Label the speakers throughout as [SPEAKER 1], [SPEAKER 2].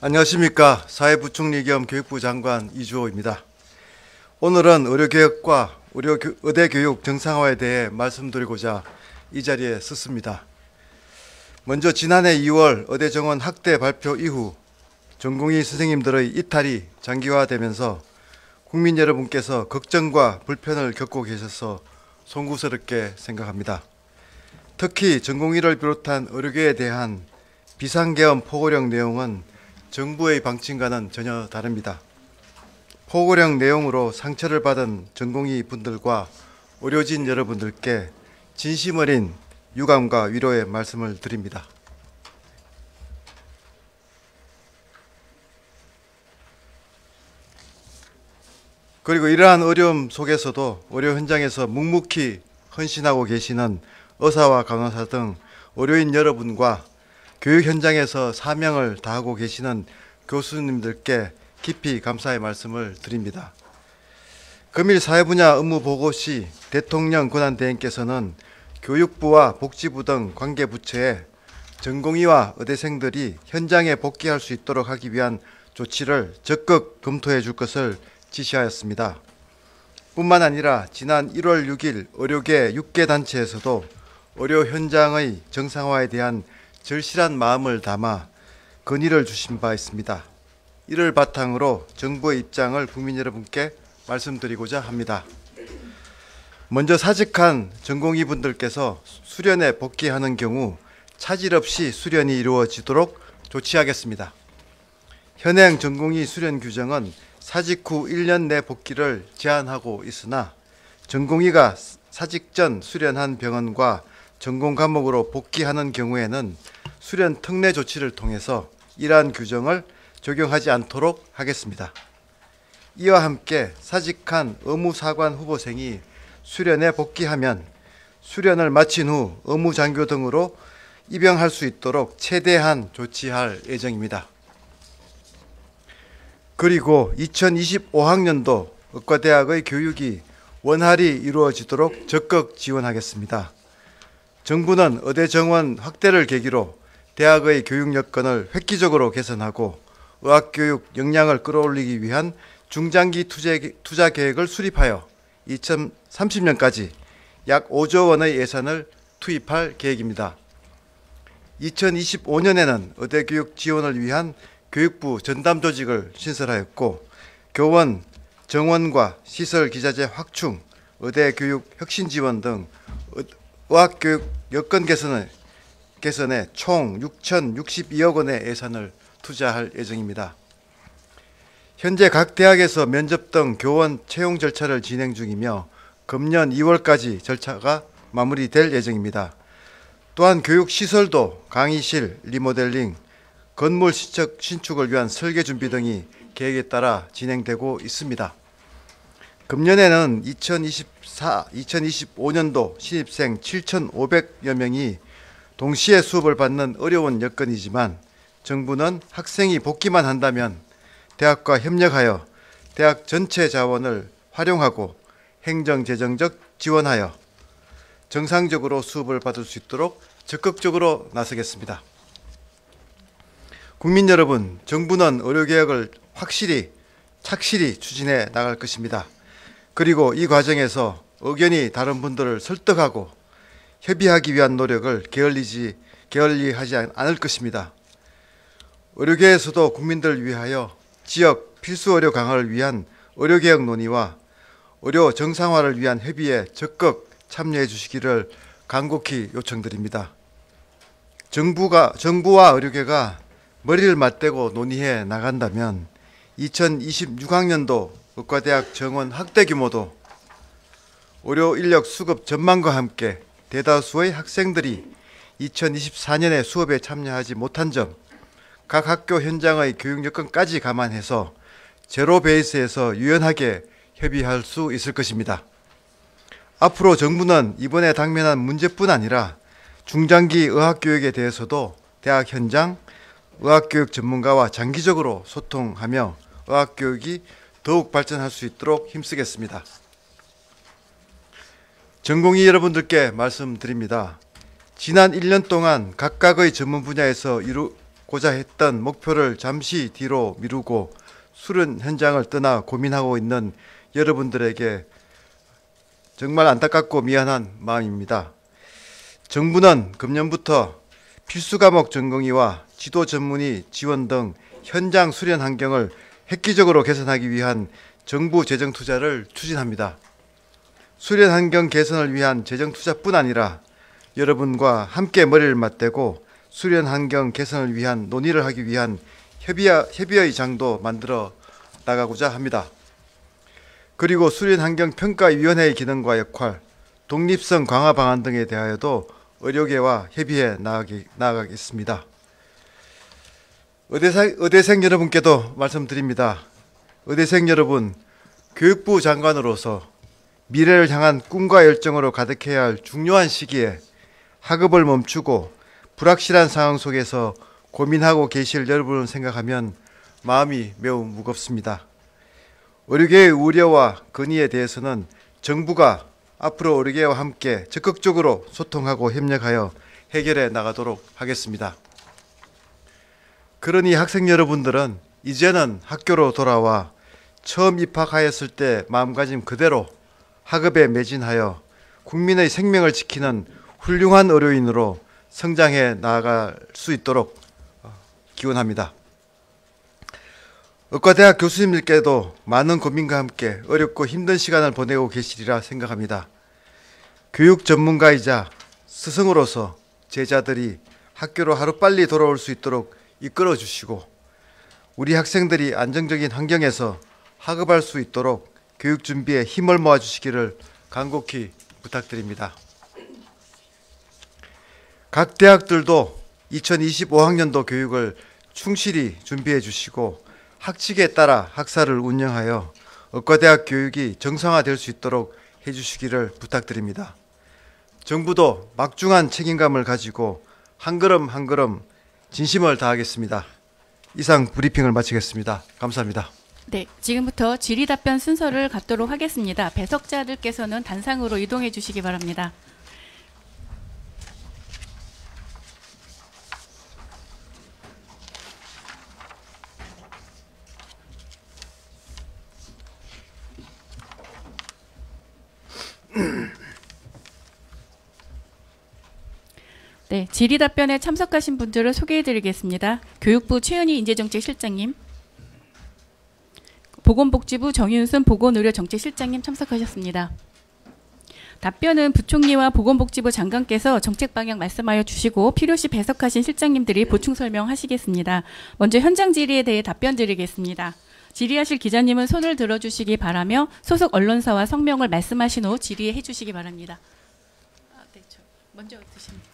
[SPEAKER 1] 안녕하십니까. 사회부총리 겸 교육부 장관 이주호입니다. 오늘은 의료개혁과 의대교육 정상화에 대해 말씀드리고자 이 자리에 섰습니다. 먼저 지난해 2월 의대 정원 학대 발표 이후 전공의 선생님들의 이탈이 장기화되면서 국민 여러분께서 걱정과 불편을 겪고 계셔서 송구스럽게 생각합니다. 특히 전공의를 비롯한 의료계에 대한 비상계엄 포고령 내용은 정부의 방침과는 전혀 다릅니다. 포고령 내용으로 상처를 받은 전공의 분들과 의료진 여러분들께 진심 어린 유감과 위로의 말씀을 드립니다. 그리고 이러한 어려움 속에서도 의료 현장에서 묵묵히 헌신하고 계시는 의사와 간호사 등 의료인 여러분과 교육 현장에서 사명을 다하고 계시는 교수님들께 깊이 감사의 말씀을 드립니다. 금일 사회분야 업무 보고 시 대통령 권한대행께서는 교육부와 복지부 등 관계부처에 전공의와 의대생들이 현장에 복귀할 수 있도록 하기 위한 조치를 적극 검토해 줄 것을 지시하였습니다. 뿐만 아니라 지난 1월 6일 의료계 6개 단체에서도 의료 현장의 정상화에 대한 절실한 마음을 담아 건의를 주신 바 있습니다. 이를 바탕으로 정부의 입장을 국민 여러분께 말씀드리고자 합니다. 먼저 사직한 전공의 분들께서 수련에 복귀하는 경우 차질 없이 수련이 이루어지도록 조치하겠습니다. 현행 전공의 수련 규정은 사직 후 1년 내 복귀를 제한하고 있으나 전공의가 사직 전 수련한 병원과 전공 과목으로 복귀하는 경우에는 수련 특례 조치를 통해서 이러한 규정을 적용하지 않도록 하겠습니다. 이와 함께 사직한 의무사관 후보생이 수련에 복귀하면 수련을 마친 후 의무장교 등으로 입영할 수 있도록 최대한 조치할 예정입니다. 그리고 2025학년도 의과대학의 교육이 원활히 이루어지도록 적극 지원하겠습니다. 정부는 의대 정원 확대를 계기로 대학의 교육 여건을 획기적으로 개선하고 의학교육 역량을 끌어올리기 위한 중장기 투자 계획을 수립하여 2030년까지 약 5조 원의 예산을 투입할 계획입니다. 2025년에는 의대교육 지원을 위한 교육부 전담 조직을 신설하였고 교원, 정원과 시설 기자재 확충, 의대교육 혁신 지원 등 의학교육 여건 개선에 총 6,062억 원의 예산을 투자할 예정입니다. 현재 각 대학에서 면접 등 교원 채용 절차를 진행 중이며 금년 2월까지 절차가 마무리될 예정입니다. 또한 교육시설도 강의실, 리모델링, 건물 신축을 위한 설계 준비 등이 계획에 따라 진행되고 있습니다. 금년에는 2025년도 신입생 7,500여 명이 동시에 수업을 받는 어려운 여건이지만 정부는 학생이 복귀만 한다면 대학과 협력하여 대학 전체 자원을 활용하고 행정재정적 지원하여 정상적으로 수업을 받을 수 있도록 적극적으로 나서겠습니다. 국민 여러분, 정부는 의료개혁을 착실히 추진해 나갈 것입니다. 그리고 이 과정에서 의견이 다른 분들을 설득하고 협의하기 위한 노력을 게을리하지 않을 것입니다. 의료계에서도 국민들을 위하여 지역 필수 의료 강화를 위한 의료개혁 논의와 의료 정상화를 위한 협의에 적극 참여해 주시기를 간곡히 요청드립니다. 정부와 의료계가 머리를 맞대고 논의해 나간다면 2026학년도 의과대학 정원 확대 규모도 의료 인력 수급 전망과 함께 대다수의 학생들이 2024년에 수업에 참여하지 못한 점, 각 학교 현장의 교육 여건까지 감안해서 제로 베이스에서 유연하게 협의할 수 있을 것입니다. 앞으로 정부는 이번에 당면한 문제뿐 아니라 중장기 의학교육에 대해서도 대학 현장, 의학교육 전문가와 장기적으로 소통하며 의학교육이 더욱 발전할 수 있도록 힘쓰겠습니다. 전공의 여러분들께 말씀드립니다. 지난 1년 동안 각각의 전문 분야에서 고자 했던 목표를 잠시 뒤로 미루고 수련 현장을 떠나 고민하고 있는 여러분들에게 정말 안타깝고 미안한 마음입니다. 정부는 금년부터 필수 과목 전공의와 지도 전문의 지원 등 현장 수련 환경을 획기적으로 개선하기 위한 정부 재정 투자를 추진합니다. 수련 환경 개선을 위한 재정 투자뿐 아니라 여러분과 함께 머리를 맞대고 수련 환경 개선을 위한 논의를 하기 위한 협의의 장도 만들어 나가고자 합니다. 그리고 수련 환경 평가위원회의 기능과 역할, 독립성 강화 방안 등에 대하여도 의료계와 협의해 나아가겠습니다. 의대생 여러분께도 말씀드립니다. 의대생 여러분, 교육부 장관으로서 미래를 향한 꿈과 열정으로 가득해야 할 중요한 시기에 학업을 멈추고 불확실한 상황 속에서 고민하고 계실 여러분을 생각하면 마음이 매우 무겁습니다. 의료계의 우려와 건의에 대해서는 정부가 앞으로 의료계와 함께 적극적으로 소통하고 협력하여 해결해 나가도록 하겠습니다. 그러니 학생 여러분들은 이제는 학교로 돌아와 처음 입학하였을 때 마음가짐 그대로 학업에 매진하여 국민의 생명을 지키는 훌륭한 의료인으로 성장해 나아갈 수 있도록 기원합니다. 의과대학 교수님들께도 많은 고민과 함께 어렵고 힘든 시간을 보내고 계시리라 생각합니다. 교육 전문가이자 스승으로서 제자들이 학교로 하루빨리 돌아올 수 있도록 이끌어 주시고 우리 학생들이 안정적인 환경에서 학업할 수 있도록 교육 준비에 힘을 모아 주시기를 간곡히 부탁드립니다. 각 대학들도 2025학년도 교육을 충실히 준비해 주시고 학칙에 따라 학사를 운영하여 의과대학 교육이 정상화될 수 있도록 해주시기를 부탁드립니다. 정부도 막중한 책임감을 가지고 한 걸음 한 걸음 진심을 다하겠습니다. 이상 브리핑을 마치겠습니다. 감사합니다.
[SPEAKER 2] 네, 지금부터 질의답변 순서를 갖도록 하겠습니다. 배석자들께서는 단상으로 이동해 주시기 바랍니다. 네, 질의답변에 참석하신 분들을 소개해드리겠습니다. 교육부 최은희 인재정책실장님, 보건복지부 정윤순 보건의료정책실장님 참석하셨습니다. 답변은 부총리와 보건복지부 장관께서 정책 방향 말씀하여 주시고 필요시 배석하신 실장님들이 보충 설명하시겠습니다. 먼저 현장 질의에 대해 답변 드리겠습니다. 질의하실 기자님은 손을 들어주시기 바라며 소속 언론사와 성명을 말씀하신 후 질의해 주시기 바랍니다. 네, 먼저 드십니다.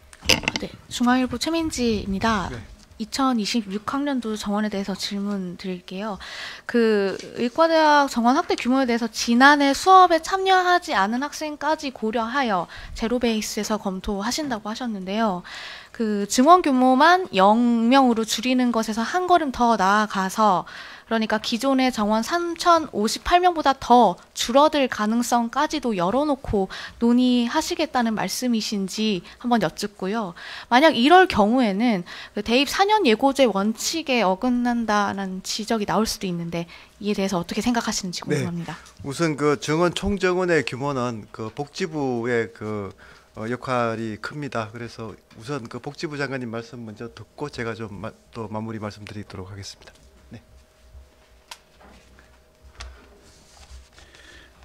[SPEAKER 3] 네, 중앙일보 최민지입니다.
[SPEAKER 1] 네.
[SPEAKER 3] 2026학년도 정원에 대해서 질문 드릴게요. 그 의과대학 정원 확대 규모에 대해서 지난해 수업에 참여하지 않은 학생까지 고려하여 제로 베이스에서 검토하신다고 하셨는데요. 그 증원 규모만 0명으로 줄이는 것에서 한 걸음 더 나아가서 그러니까 기존의 정원 3,058명보다 더 줄어들 가능성까지도 열어놓고 논의하시겠다는 말씀이신지 한번 여쭙고요. 만약 이럴 경우에는 그 대입 4년 예고제 원칙에 어긋난다는 지적이 나올 수도 있는데 이에 대해서 어떻게 생각하시는지 궁금합니다.
[SPEAKER 1] 네, 우선 그 정원 총정원의 규모는 그 복지부의 그 역할이 큽니다. 그래서 우선 그 복지부 장관님 말씀 먼저 듣고 제가 좀 또 마무리 말씀드리도록 하겠습니다.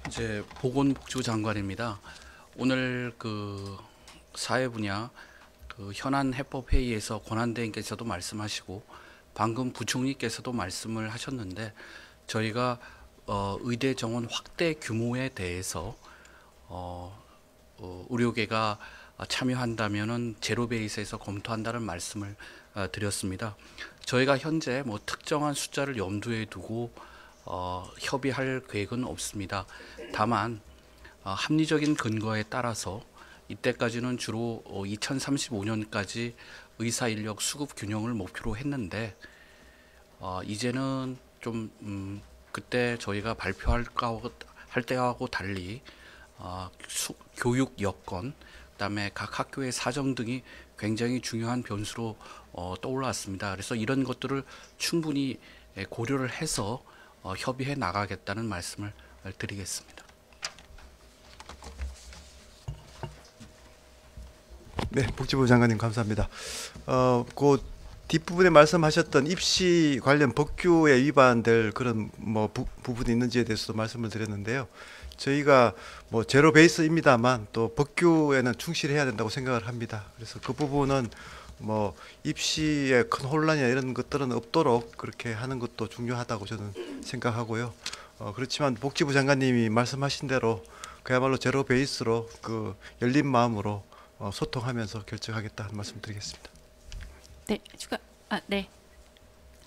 [SPEAKER 4] 이제 보건복지부 장관입니다. 오늘 그 사회 분야 그 현안 해법 회의에서 권한대행께서도 말씀하시고 방금 부총리께서도 말씀을 하셨는데 저희가 의대 정원 확대 규모에 대해서 의료계가 참여한다면은 제로 베이스에서 검토한다는 말씀을 드렸습니다. 저희가 현재 뭐 특정한 숫자를 염두에 두고 협의할 계획은 없습니다. 다만 합리적인 근거에 따라서 이때까지는 주로 2035년까지 의사 인력 수급 균형을 목표로 했는데 이제는 좀 그때 저희가 발표할 때하고 달리 교육 여건, 그다음에 각 학교의 사정 등이 굉장히 중요한 변수로 떠올랐습니다. 그래서 이런 것들을 충분히 고려를 해서 협의해 나가겠다는 말씀을 드리겠습니다.
[SPEAKER 1] 네, 복지부 장관님 감사합니다. 그 뒷부분에 말씀하셨던 입시 관련 법규에 위반될 그런 뭐 부분이 있는지에 대해서도 말씀을 드렸는데요. 저희가 뭐 제로 베이스입니다만 또 법규에는 충실해야 된다고 생각을 합니다. 그래서 그 부분은 뭐 입시에 큰 혼란이나 이런 것들은 없도록 그렇게 하는 것도 중요하다고 저는 생각하고요. 그렇지만 복지부 장관님이 말씀하신 대로 그야말로 제로 베이스로 그 열린 마음으로 소통하면서 결정하겠다는 말씀드리겠습니다.
[SPEAKER 2] 네, 추가. 네.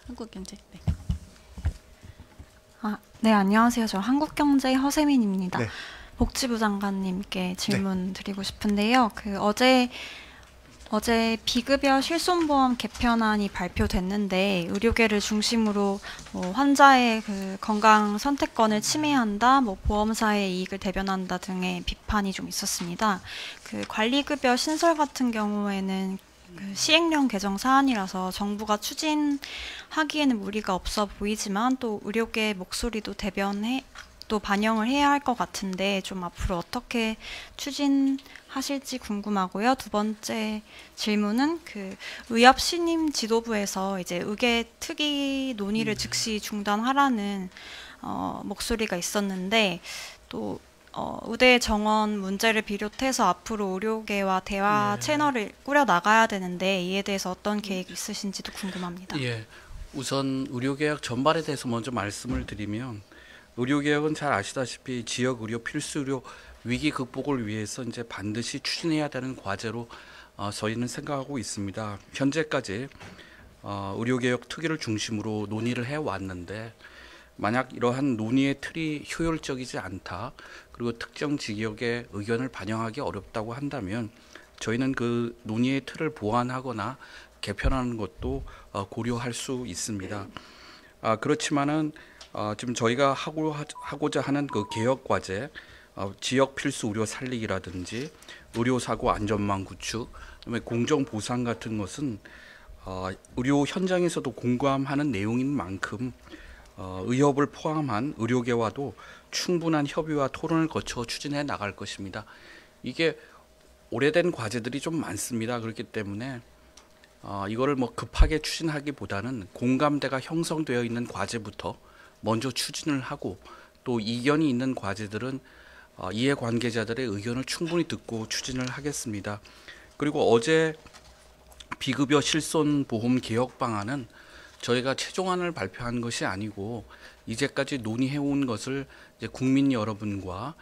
[SPEAKER 2] 한국경제. 네.
[SPEAKER 5] 네, 안녕하세요. 저 한국경제 허세민입니다.
[SPEAKER 1] 네.
[SPEAKER 5] 복지부 장관님께 질문 드리고 싶은데요. 어제 비급여 실손보험 개편안이 발표됐는데 의료계를 중심으로 환자의 그 건강 선택권을 침해한다, 보험사의 이익을 대변한다 등의 비판이 좀 있었습니다. 그 관리급여 신설 같은 경우에는 그 시행령 개정 사안이라서 정부가 추진하기에는 무리가 없어 보이지만 또 의료계 목소리도 또 반영을 해야 할 것 같은데 좀 앞으로 어떻게 추진하실지 궁금하고요. 두 번째 질문은 그 의협 신임 지도부에서 이제 의계 특위 논의를 즉시 중단하라는 목소리가 있었는데 또 의대 정원 문제를 비롯해서 앞으로 의료계와 대화 채널을 꾸려 나가야 되는데 이에 대해서 어떤 계획이 있으신지도 궁금합니다.
[SPEAKER 4] 예, 우선 의료개혁 전반에 대해서 먼저 말씀을 드리면 의료개혁은 잘 아시다시피 지역 의료, 필수 의료 위기 극복을 위해서 이제 반드시 추진해야 되는 과제로 저희는 생각하고 있습니다. 현재까지 의료개혁 특위를 중심으로 논의를 해왔는데 만약 이러한 논의의 틀이 효율적이지 않다, 그리고 특정 지역의 의견을 반영하기 어렵다고 한다면 저희는 그 논의의 틀을 보완하거나 개편하는 것도 고려할 수 있습니다. 그렇지만은 지금 저희가 하고자 하는 그 개혁 과제, 지역 필수 의료 살리기라든지 의료사고 안전망 구축, 그다음에 공정 보상 같은 것은 의료 현장에서도 공감하는 내용인 만큼 의협을 포함한 의료계와도 충분한 협의와 토론을 거쳐 추진해 나갈 것입니다. 이게 오래된 과제들이 좀 많습니다. 그렇기 때문에 이거를 뭐 급하게 추진하기보다는 공감대가 형성되어 있는 과제부터 먼저 추진을 하고 또 이견이 있는 과제들은 이해관계자들의 의견을 충분히 듣고 추진을 하겠습니다. 그리고 어제 비급여 실손보험 개혁 방안은 저희가 최종안을 발표한 것이 아니고 이제까지 논의해온 것을 이제 국민 여러분과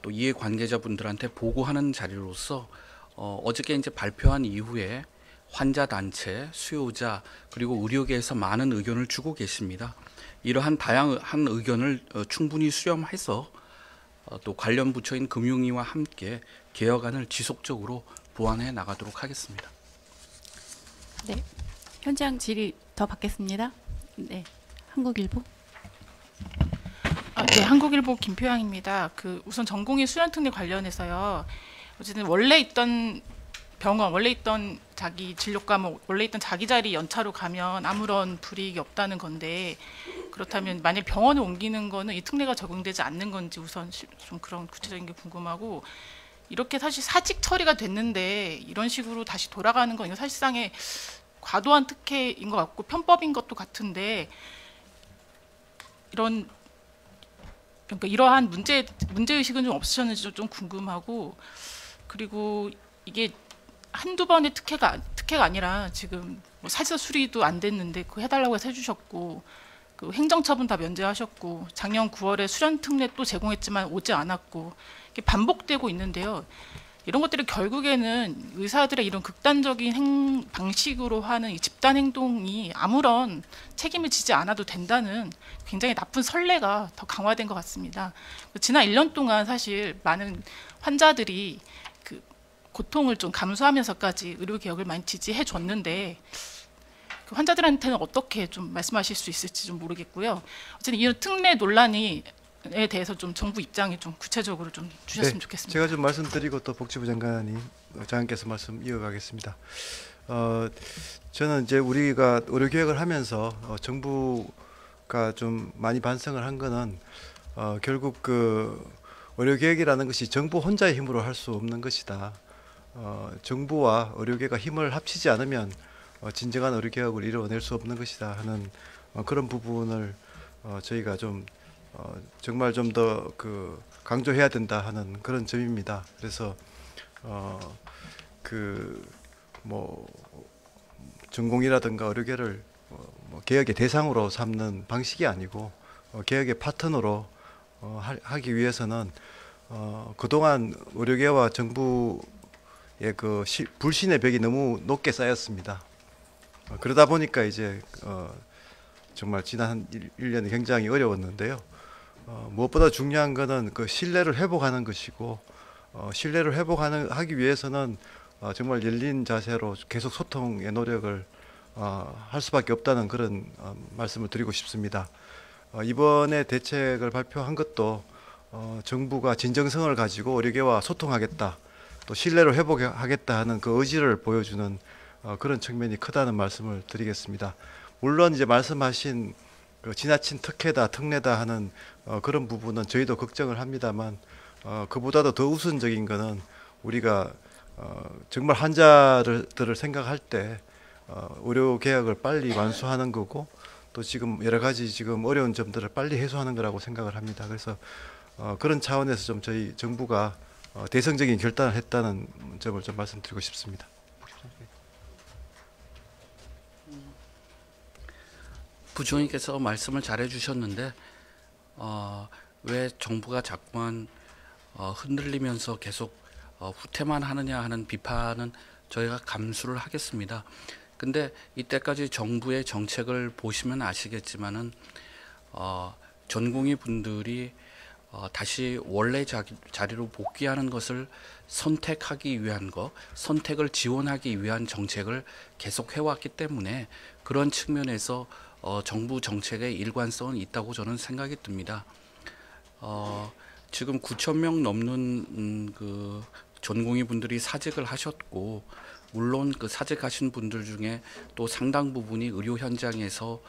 [SPEAKER 4] 또 이해관계자분들한테 보고하는 자리로서 어저께 이제 발표한 이후에 환자 단체, 수요자 그리고 의료계에서 많은 의견을 주고 계십니다. 이러한 다양한 의견을 충분히 수렴해서 또 관련 부처인 금융위와 함께 개혁안을 지속적으로 보완해 나가도록 하겠습니다.
[SPEAKER 2] 네. 현장 질의 더 받겠습니다. 네. 한국일보.
[SPEAKER 6] 네, 한국일보 김표양입니다. 우선 전공의 수련특례 관련해서요. 어쨌든 원래 있던 병원, 원래 있던 자기 진료과 원래 있던 자기 자리 연차로 가면 아무런 불이익이 없다는 건데 그렇다면 만약 병원을 옮기는 거는 이 특례가 적용되지 않는 건지 우선 좀 그런 구체적인 게 궁금하고 이렇게 사실 사직 처리가 됐는데 이런 식으로 다시 돌아가는 건 이거 사실상의 과도한 특혜인 것 같고 편법인 것도 같은데 그러니까 이러한 문제의식은 좀 없으셨는지 좀 궁금하고 그리고 이게 한두 번의 특혜가 아니라 지금 사저 수리도 안 됐는데 그거 해달라고 해서 해주셨고 그 행정처분 다 면제하셨고 작년 9월에 수련특례 또 제공했지만 오지 않았고 이게 반복되고 있는데요. 이런 것들이 결국에는 의사들의 이런 극단적인 방식으로 하는 이 집단 행동이 아무런 책임을 지지 않아도 된다는 굉장히 나쁜 선례가 더 강화된 것 같습니다. 지난 1년 동안 사실 많은 환자들이 그 고통을 좀 감수하면서까지 의료개혁을 많이 지지해 줬는데 그 환자들한테는 어떻게 좀 말씀하실 수 있을지 좀 모르겠고요. 어쨌든 이런 특례 논란에 대해서 좀 정부 입장이 좀 구체적으로 좀 주셨으면 좋겠습니다.
[SPEAKER 1] 제가 좀 말씀드리고 또 복지부 장관이 장관께서 말씀 이어가겠습니다. 저는 이제 우리가 의료 개혁을 하면서 정부가 좀 많이 반성을 한 거는 결국 그 의료 개혁이라는 것이 정부 혼자의 힘으로 할 수 없는 것이다. 정부와 의료계가 힘을 합치지 않으면 진정한 의료 개혁을 이루어낼 수 없는 것이다 하는 그런 부분을 저희가 좀 정말 좀 더 그 강조해야 된다 하는 그런 점입니다. 그래서 그 뭐 전공이라든가 의료계를 뭐 개혁의 대상으로 삼는 방식이 아니고 개혁의 파트너로 하기 위해서는 그동안 의료계와 정부의 그 불신의 벽이 너무 높게 쌓였습니다. 그러다 보니까 이제 정말 지난 1년이 굉장히 어려웠는데요. 무엇보다 중요한 것은 그 신뢰를 회복하는 것이고 신뢰를 회복하기 위해서는 정말 열린 자세로 계속 소통의 노력을 할 수밖에 없다는 그런 말씀을 드리고 싶습니다. 이번에 대책을 발표한 것도 정부가 진정성을 가지고 의료계와 소통하겠다, 또 신뢰를 회복하겠다 하는 그 의지를 보여주는 그런 측면이 크다는 말씀을 드리겠습니다. 물론 이제 말씀하신 그 지나친 특혜다, 특례다 하는 그런 부분은 저희도 걱정을 합니다만 그보다도 더 우선적인 것은 우리가 정말 환자들을 생각할 때 의료 개혁을 빨리 완수하는 거고 또 지금 여러 가지 지금 어려운 점들을 빨리 해소하는 거라고 생각을 합니다. 그래서 그런 차원에서 좀 저희 정부가 대성적인 결단을 했다는 점을 좀 말씀드리고 싶습니다.
[SPEAKER 4] 부총리께서 말씀을 잘 해주셨는데 왜 정부가 자꾸만 흔들리면서 계속 후퇴만 하느냐 하는 비판은 저희가 감수를 하겠습니다. 근데 이때까지 정부의 정책을 보시면 아시겠지만은 전공의 분들이 다시 원래 자리로 복귀하는 것을 선택하기 위한 선택을 지원하기 위한 정책을 계속 해왔기 때문에 그런 측면에서 정부 정책의 일관성은 있다고 저는 생각이 듭니다. 지금 9,000명 넘는 그 전공의 분들이 사직을 하셨고, 물론 그 사직하신 분들 중에 또 상당 부분이 의료 현장에서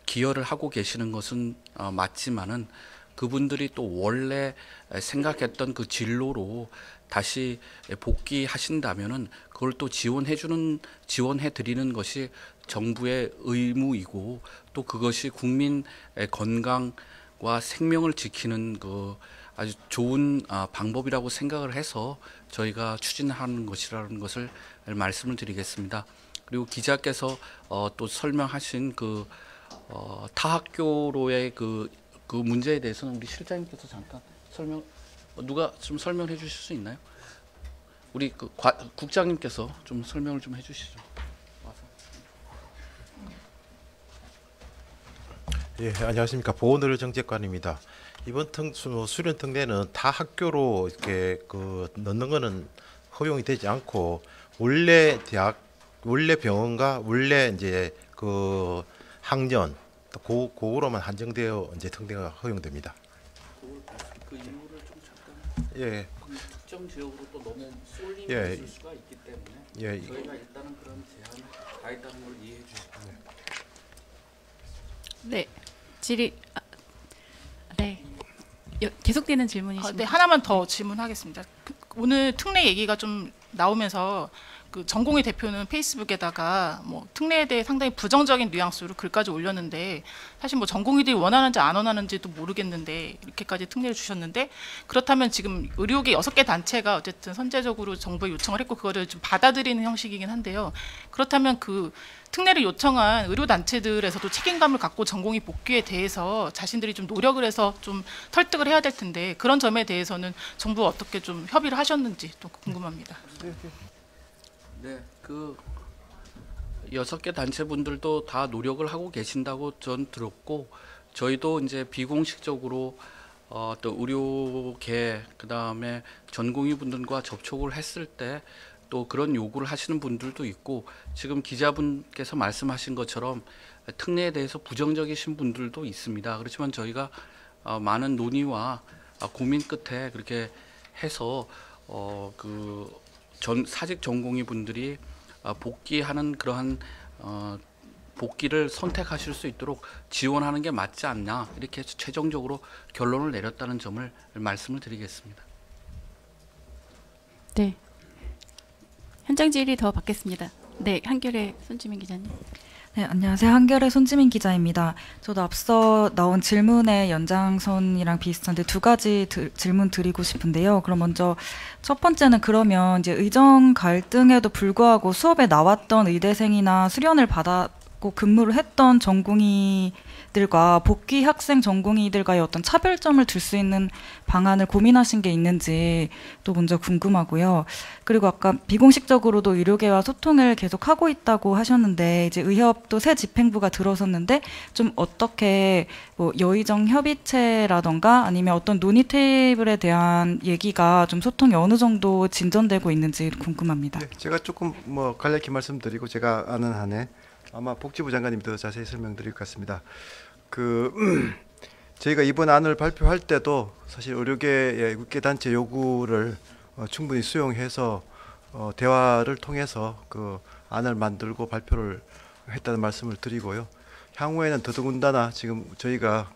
[SPEAKER 4] 기여를 하고 계시는 것은 맞지만은 그분들이 또 원래 생각했던 그 진로로 다시 복귀하신다면은 그걸 또 지원해 드리는 것이 정부의 의무이고 또 그것이 국민의 건강과 생명을 지키는 그 아주 좋은 방법이라고 생각을 해서 저희가 추진하는 것이라는 것을 말씀을 드리겠습니다. 그리고 기자께서 또 설명하신 그 타학교로의 그 문제에 대해서는 우리 실장님께서 잠깐 누가 좀 설명해 주실 수 있나요? 우리 그 국장님께서 좀 설명을 좀 해주시죠.
[SPEAKER 7] 예, 안녕하십니까. 보건의료정책관입니다. 이번 수련 특례는 타 학교로 이렇게 넣는 거는 허용이 되지 않고 원래 대학, 원래 병원과 원래 이제 그 학년 그거로만 한정되어 이제 특례가 허용됩니다.
[SPEAKER 4] 그 이유를 좀 잠깐.
[SPEAKER 7] 예.
[SPEAKER 4] 특정 지역으로 또 너무 쏠림이 있을 수가 있기 때문에 저희가 일단은 그런 제한을 가했다는 걸 이해해 주시고.
[SPEAKER 2] 네, 질의. 네. 계속되는 질문이십니다.
[SPEAKER 6] 네, 하나만 더 질문하겠습니다. 오늘 특례 얘기가 좀 나오면서 그 전공의 대표는 페이스북에다가 뭐 특례에 대해 상당히 부정적인 뉘앙스로 글까지 올렸는데 사실 뭐 전공의들이 원하는지 안 원하는지도 모르겠는데 이렇게까지 특례를 주셨는데 그렇다면 지금 의료계 6개 단체가 어쨌든 선제적으로 정부에 요청을 했고 그거를 좀 받아들이는 형식이긴 한데요. 그렇다면 그 특례를 요청한 의료단체들에서도 책임감을 갖고 전공의 복귀에 대해서 자신들이 좀 노력을 해서 좀 설득을 해야 될 텐데 그런 점에 대해서는 정부가 어떻게 좀 협의를 하셨는지 또 궁금합니다.
[SPEAKER 4] 네, 그 6개 단체분들도 다 노력을 하고 계신다고 전 들었고 저희도 이제 비공식적으로 또 의료계 그다음에 전공의 분들과 접촉을 했을 때 또 그런 요구를 하시는 분들도 있고 지금 기자분께서 말씀하신 것처럼 특례에 대해서 부정적이신 분들도 있습니다. 그렇지만 저희가 많은 논의와 고민 끝에 그렇게 해서 그 사직 전공의 분들이 복귀하는 그러한 복귀를 선택하실 수 있도록 지원하는 게 맞지 않냐 이렇게 해서 최종적으로 결론을 내렸다는 점을 말씀을 드리겠습니다.
[SPEAKER 2] 네. 현장 질의 더 받겠습니다. 네, 한결의 손지민 기자님.
[SPEAKER 8] 네, 안녕하세요. 한겨레 손지민 기자입니다. 저도 앞서 나온 질문의 연장선이랑 비슷한데 두 가지 질문 드리고 싶은데요. 그럼 먼저 첫 번째는 그러면 이제 의정 갈등에도 불구하고 수업에 나왔던 의대생이나 수련을 받았고 근무를 했던 전공의들과 복귀 학생 전공의들과의 어떤 차별점을 둘 수 있는 방안을 고민하신 게 있는지 또 먼저 궁금하고요. 그리고 아까 비공식적으로도 의료계와 소통을 계속 하고 있다고 하셨는데 이제 의협도 새 집행부가 들어섰는데 좀 어떻게 뭐 여의정 협의체라던가 아니면 어떤 논의 테이블에 대한 얘기가 좀 소통이 어느 정도 진전되고 있는지 궁금합니다.
[SPEAKER 1] 네, 제가 조금 뭐 간략히 말씀드리고 제가 아는 한에 아마 복지부 장관님이 더 자세히 설명드릴 것 같습니다. 저희가 이번 안을 발표할 때도 사실 의료계의 의료단체 요구를 충분히 수용해서 대화를 통해서 그 안을 만들고 발표를 했다는 말씀을 드리고요. 향후에는 더더군다나 지금 저희가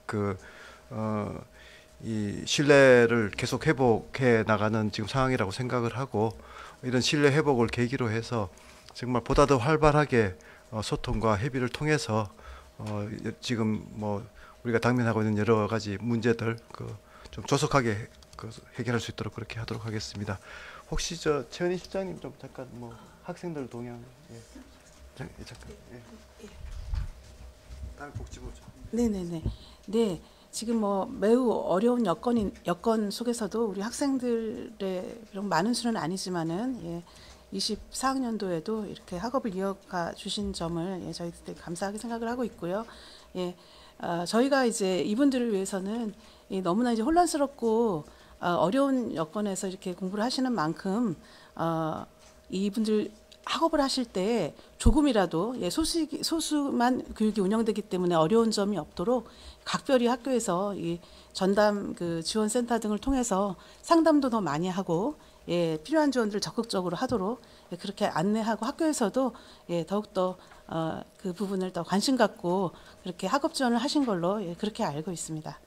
[SPEAKER 1] 이 신뢰를 계속 회복해 나가는 지금 상황이라고 생각을 하고 이런 신뢰 회복을 계기로 해서 정말 보다 더 활발하게 소통과 협의를 통해서 지금 뭐 우리가 당면하고 있는 여러 가지 문제들 좀 조속하게 해결할 수 있도록 그렇게 하도록 하겠습니다. 혹시 최은희 실장님 좀 잠깐 뭐 학생들 동향 잠깐 다음 복지부죠.
[SPEAKER 9] 네네네. 네. 지금 뭐 매우 어려운 여건 속에서도 우리 학생들의 그런 많은 수는 아니지만은 24학년도에도 이렇게 학업을 이어가 주신 점을 저희들 감사하게 생각을 하고 있고요. 저희가 이제 이분들을 위해서는 너무나 이제 혼란스럽고 어려운 여건에서 이렇게 공부를 하시는 만큼 이분들 학업을 하실 때 조금이라도 소수만 교육이 운영되기 때문에 어려운 점이 없도록 각별히 학교에서 이 전담 지원센터 등을 통해서 상담도 더 많이 하고 필요한 지원들을 적극적으로 하도록 그렇게 안내하고 학교에서도 더욱더 그 부분을 더 관심 갖고 그렇게 학업 지원을 하신 걸로 그렇게 알고 있습니다.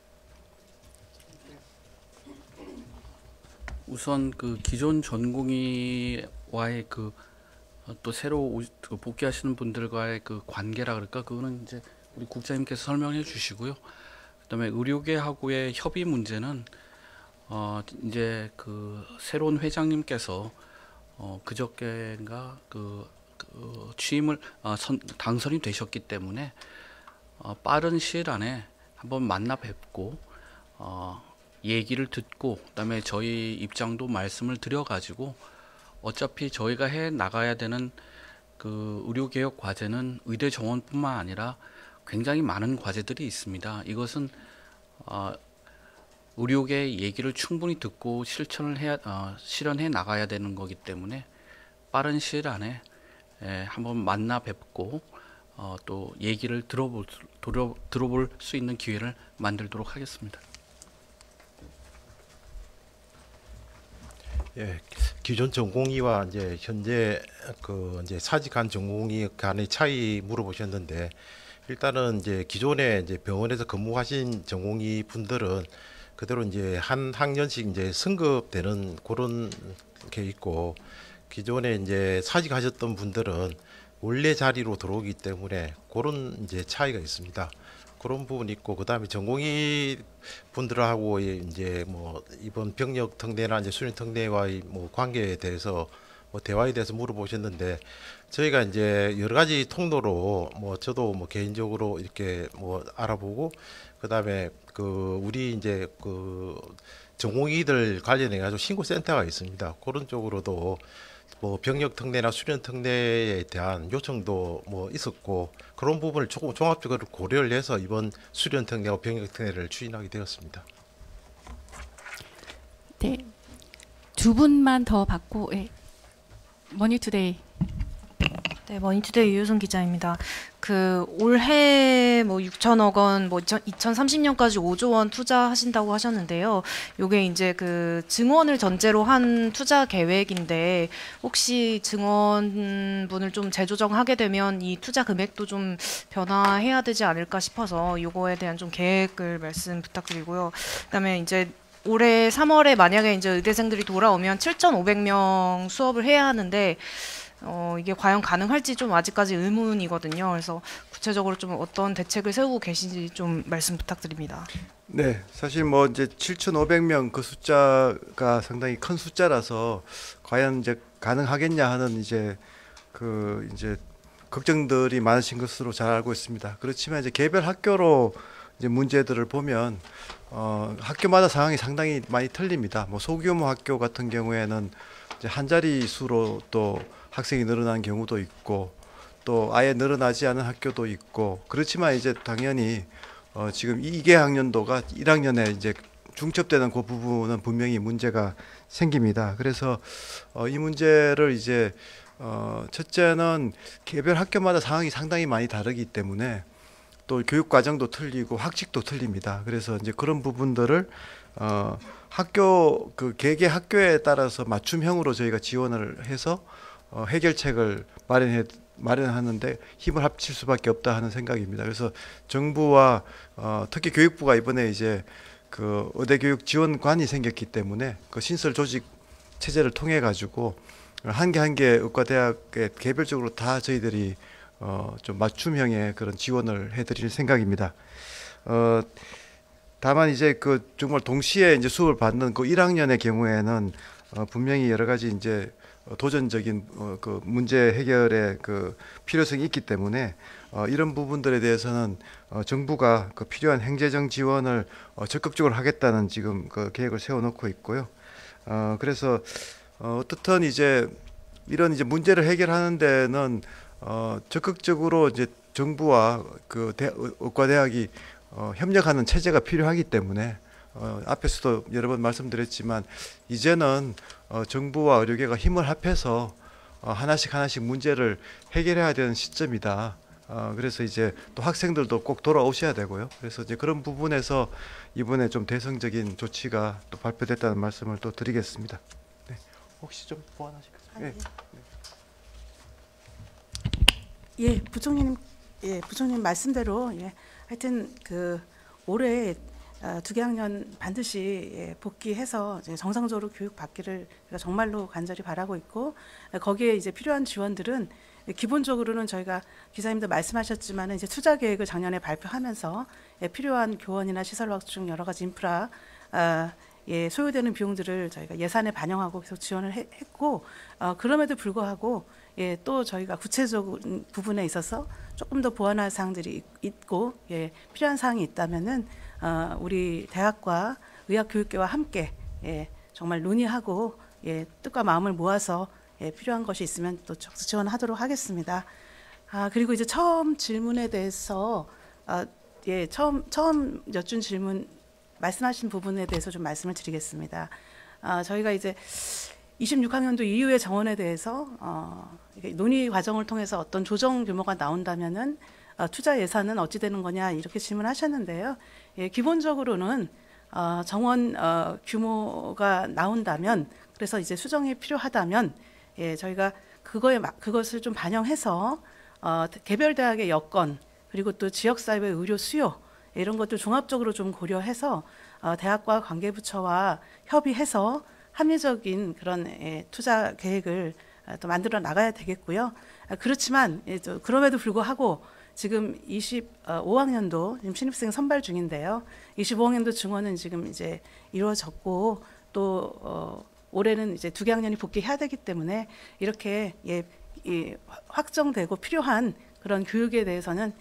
[SPEAKER 4] 우선 기존 전공의와의 또 새로 복귀하시는 분들과의 관계라 그럴까 그거는 이제 우리 국장님께서 설명해 주시고요. 그다음에 의료계하고의 협의 문제는 이제 새로운 회장님께서 그저께인가 취임을 당선이 되셨기 때문에 빠른 시일 안에 한번 만나 뵙고 얘기를 듣고 그다음에 저희 입장도 말씀을 드려가지고 어차피 저희가 해 나가야 되는 의료개혁 과제는 의대 정원뿐만 아니라 굉장히 많은 과제들이 있습니다. 이것은 의료계의 얘기를 충분히 듣고 실현해 나가야 되는 거기 때문에 빠른 시일 안에 한번 만나 뵙고 또 얘기를 들어볼 수 있는 기회를 만들도록 하겠습니다.
[SPEAKER 7] 예, 기존 전공의와 이제 현재 이제 사직한 전공의 간의 차이 물어보셨는데 일단은 이제 기존에 이제 병원에서 근무하신 전공의 분들은 그대로 이제 한 학년씩 이제 승급되는 그런 게 있고 기존에 이제 사직하셨던 분들은 원래 자리로 들어오기 때문에 그런 이제 차이가 있습니다. 그런 부분이 있고 그다음에 전공의 분들하고 이제 뭐 이번 병력 특례나 이제 수련 특례와의 뭐 관계에 대해서 뭐 대화에 대해서 물어보셨는데 저희가 이제 여러 가지 통로로 뭐 저도 뭐 개인적으로 이렇게 뭐 알아보고 그다음에 우리 이제 전공의들 관련해 가지고 신고 센터가 있습니다. 그런 쪽으로도 뭐 병력 특례나 수련 특례에 대한 요청도 뭐 있었고 그런 부분을 조금 종합적으로 고려를 해서 이번 수련 특례와 병력 특례를 추진하게 되었습니다.
[SPEAKER 2] 네, 두 분만 더 받고 머니투데이.
[SPEAKER 5] 네,
[SPEAKER 10] 네, 머니투데이 유효선 기자입니다. 그 올해 뭐 6천억 원, 뭐 2030년까지 5조 원 투자하신다고 하셨는데요. 요게 이제 그 증원을 전제로 한 투자 계획인데 혹시 증원분을 좀 재조정하게 되면 이 투자 금액도 좀 변화해야 되지 않을까 싶어서 요거에 대한 좀 계획을 말씀 부탁드리고요. 그다음에 이제 올해 3월에 만약에 이제 의대생들이 돌아오면 7,500명 수업을 해야 하는데 이게 과연 가능할지 좀 아직까지 의문이거든요. 그래서 구체적으로 좀 어떤 대책을 세우고 계신지 좀 말씀 부탁드립니다.
[SPEAKER 1] 네, 사실 뭐 이제 7,500명 그 숫자가 상당히 큰 숫자라서 과연 이제 가능하겠냐 하는 이제 그 이제 걱정들이 많으신 것으로 잘 알고 있습니다. 그렇지만 이제 개별 학교로 이제 문제들을 보면 학교마다 상황이 상당히 많이 틀립니다. 뭐 소규모 학교 같은 경우에는 이제 한 자리 수로 또 학생이 늘어난 경우도 있고 또 아예 늘어나지 않은 학교도 있고 그렇지만 이제 당연히 지금 2개 학년도가 1학년에 이제 중첩되는 그 부분은 분명히 문제가 생깁니다. 그래서 이 문제를 이제 첫째는 개별 학교마다 상황이 상당히 많이 다르기 때문에 또 교육 과정도 틀리고 학칙도 틀립니다. 그래서 이제 그런 부분들을 학교 그 개개 학교에 따라서 맞춤형으로 저희가 지원을 해서 해결책을 마련하는데 힘을 합칠 수밖에 없다 하는 생각입니다. 그래서 정부와 특히 교육부가 이번에 이제 그 의대교육 지원관이 생겼기 때문에 그 신설 조직 체제를 통해 가지고 한 개 한 개 의과대학에 개별적으로 다 저희들이 좀 맞춤형의 그런 지원을 해드릴 생각입니다. 다만 이제 그 정말 동시에 이제 수업을 받는 그 1학년의 경우에는 분명히 여러 가지 이제 도전적인 그 문제 해결의 그 필요성이 있기 때문에 이런 부분들에 대해서는 정부가 그 필요한 행재정 지원을 적극적으로 하겠다는 지금 그 계획을 세워놓고 있고요. 그래서 어떻든 이제 이런 이제 문제를 해결하는 데는 적극적으로 이제 정부와 그 의과대학이 협력하는 체제가 필요하기 때문에 앞에서도 여러 번 말씀드렸지만 이제는 정부와 의료계가 힘을 합해서 하나씩 문제를 해결해야 되는 시점이다. 그래서 이제 또 학생들도 꼭 돌아오셔야 되고요. 그래서 이제 그런 부분에서 이번에 좀 대성적인 조치가 또 발표됐다는 말씀을 또 드리겠습니다. 네. 혹시 좀 보완하실까요? 네.
[SPEAKER 9] 예, 부총님 말씀대로 하여튼 그 올해 2개 학년 반드시 복귀해서 이제 정상적으로 교육 받기를 정말로 간절히 바라고 있고 거기에 이제 필요한 지원들은 기본적으로는 저희가 기자님도 말씀하셨지만 이제 투자 계획을 작년에 발표하면서 필요한 교원이나 시설 확충 여러 가지 인프라 소요되는 비용들을 저희가 예산에 반영하고 계속 지원을 했고 그럼에도 불구하고 또 저희가 구체적인 부분에 있어서 조금 더 보완할 사항들이 있고 필요한 사항이 있다면은 우리 대학과 의학교육계와 함께 정말 논의하고 뜻과 마음을 모아서 필요한 것이 있으면 또 적극 지원하도록 하겠습니다. 그리고 이제 처음 질문에 대해서 처음 여쭌 질문 말씀하신 부분에 대해서 좀 말씀을 드리겠습니다. 저희가 이제 26학년도 이후의 정원에 대해서 논의 과정을 통해서 어떤 조정 규모가 나온다면은 투자 예산은 어찌 되는 거냐 이렇게 질문하셨는데요. 기본적으로는 정원 규모가 나온다면 그래서 이제 수정이 필요하다면 저희가 그것을 좀 반영해서 개별 대학의 여건 그리고 또 지역사회 의료 수요 이런 것들 종합적으로 좀 고려해서 대학과 관계부처와 협의해서 합리적인 그런 투자 계획을 또 만들어 나가야 되겠고요. 그렇지만 그럼에도 불구하고 지금 25학년도 지금 신입생 선발 중인데요. 25학년도 증원은 지금 이제 이루어졌고 또 올해는 이제 2개 학년이 복귀해야 되기 때문에 이렇게 확정되고 필요한 그런 교육에 대해서는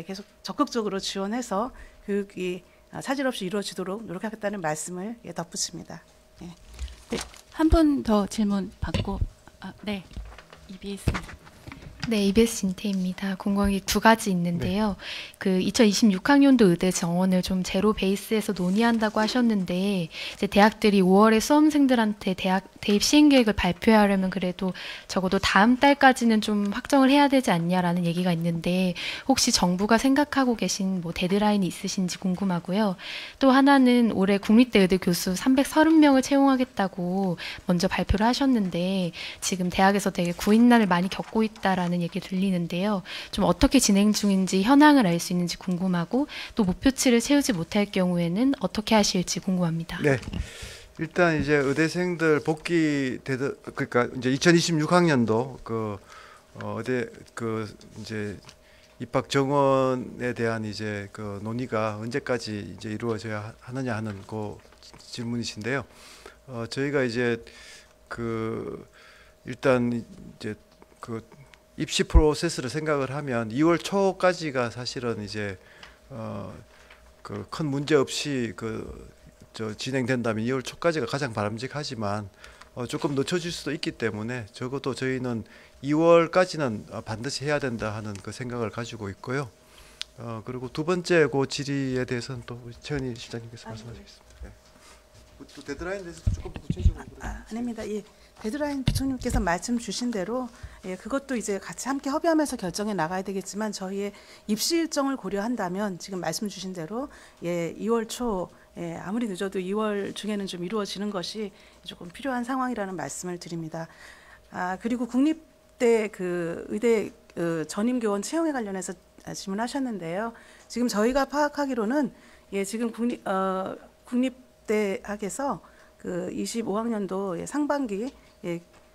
[SPEAKER 9] 계속 적극적으로 지원해서 교육이 차질 없이 이루어지도록 노력하겠다는 말씀을 덧붙입니다.
[SPEAKER 2] 네, 한 분 더 질문 받고 네, EBS
[SPEAKER 11] 네, EBS 진태입니다. 궁금한 게 두 가지 있는데요. 그 2026학년도 의대 정원을 좀 제로 베이스에서 논의한다고 하셨는데 이제 대학들이 5월에 수험생들한테 대학 대입 시행 계획을 발표하려면 그래도 적어도 다음 달까지는 좀 확정을 해야 되지 않냐라는 얘기가 있는데 혹시 정부가 생각하고 계신 뭐 데드라인이 있으신지 궁금하고요. 또 하나는 올해 국립대 의대 교수 330명을 채용하겠다고 먼저 발표를 하셨는데 지금 대학에서 되게 구인난을 많이 겪고 있다라는 얘기 들리는데요. 좀 어떻게 진행 중인지 현황을 알 수 있는지 궁금하고 또 목표치를 채우지 못할 경우에는 어떻게 하실지 궁금합니다.
[SPEAKER 1] 네. 일단 이제 의대생들 복귀 그러니까 이제 2026학년도 의대 이제 입학 정원에 대한 이제 그 논의가 언제까지 이제 이루어져야 하느냐 하는 그 질문이신데요. 저희가 이제 일단 이제 입시 프로세스를 생각을 하면 2월 초까지가 사실은 이제 큰 문제 없이 진행된다면 2월 초까지가 가장 바람직하지만 조금 늦춰질 수도 있기 때문에 적어도 저희는 2월까지는 반드시 해야 된다 하는 그 생각을 가지고 있고요. 그리고 두 번째 그 질의에 대해서는 또 최은희 실장님께서 말씀하시겠습니다. 네. 또 데드라인에 대해서 조금 더 구체적으로.
[SPEAKER 9] 아닙니다. 예. 데드라인 부총님께서 말씀 주신 대로 그것도 이제 같이 함께 협의하면서 결정해 나가야 되겠지만 저희의 입시 일정을 고려한다면 지금 말씀 주신 대로 2월 초 아무리 늦어도 2월 중에는 좀 이루어지는 것이 조금 필요한 상황이라는 말씀을 드립니다. 그리고 국립대 의대 전임 교원 채용에 관련해서 질문하셨는데요. 지금 저희가 파악하기로는 지금 국립대학에서 25학년도 상반기